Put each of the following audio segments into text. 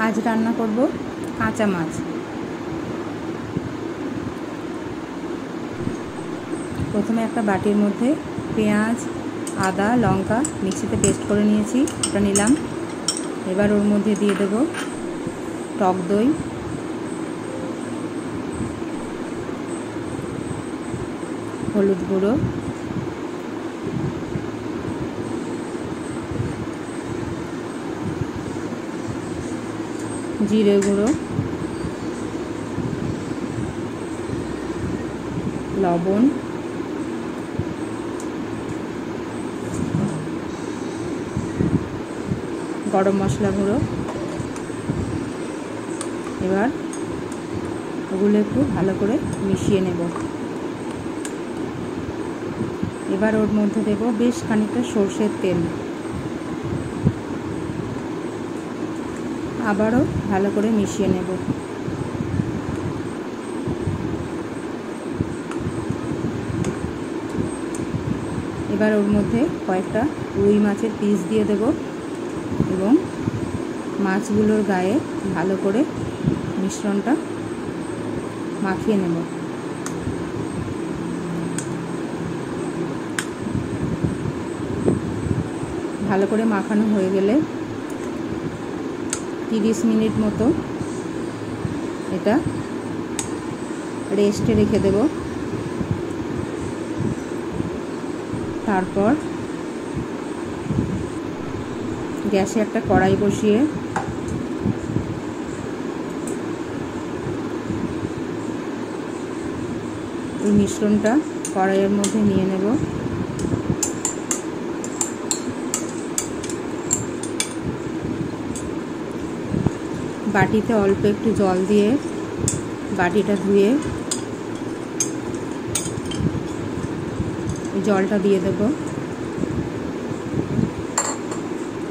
আজ রান্না করব কাঁচা মাছ। প্রথমে একটা বাটির মধ্যে পেঁয়াজ, আদা, লঙ্কা মিক্সিতে পেস্ট করে নিয়েছি, ওটা নিলাম। এবার ওর মধ্যে দিয়ে দেব টক দই, হলুদ গুঁড়ো, জিরে গুঁড়ো, লবণ, গরম মশলা গুঁড়ো। এবার ওগুলো একটু ভালো করে মিশিয়ে নেব। এবার ওর মধ্যে দেব বেশ খানিকটা সর্ষের তেল, আবারও ভালো করে মিশিয়ে নেব। এবার ওর মধ্যে কয়েকটা রুই মাছের পিস দিয়ে দেব এবং মাছগুলোর গায়ে ভালো করে মিশ্রণটা মাখিয়ে নেব। ভালো করে মাখানো হয়ে গেলে 30 মিনিট মতো এটা রেস্টে রেখে দেব। তারপর গ্যাসে একটা কড়াই বসিয়ে এই মিশ্রণটা কড়াইয়ের মধ্যে নিয়ে নেব। বাটিতে অল্প একটু জল দিয়ে বাটিটা ধুয়ে জলটা দিয়ে দেব।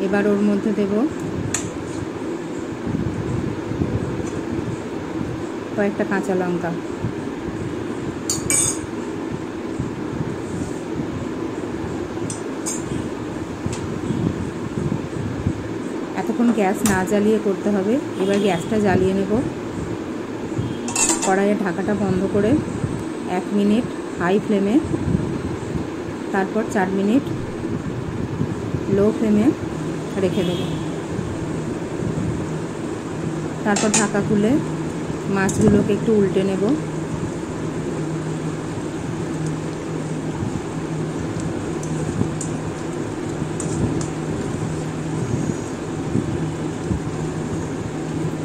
এবার ওর মধ্যে দেব কয়েকটা কাঁচা লঙ্কা, এতক্ষণ গ্যাস না জ্বালিয়ে করতে হবে। এবার গ্যাসটা জ্বালিয়ে নেব। কড়াইয়ের ঢাকাটা বন্ধ করে 1 মিনিট হাই ফ্লেমে, তারপর 4 মিনিট লো ফ্লেমে রেখে দেব। তারপর ঢাকা খুলে মাছগুলোকে একটু উল্টে নেব।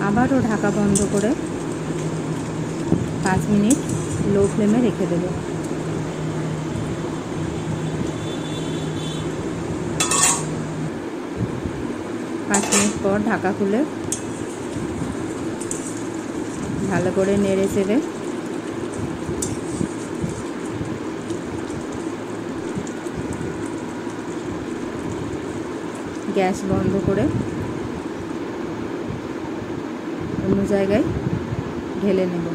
আবারও ঢাকা বন্ধ করে 5 মিনিট লো ফ্লেমে রেখে দেব। পাঁচ মিনিট পর ঢাকা খুলে ভালো করে নেড়ে চেড়ে গ্যাস বন্ধ করে অন্য জায়গায় ঢেলে নেব।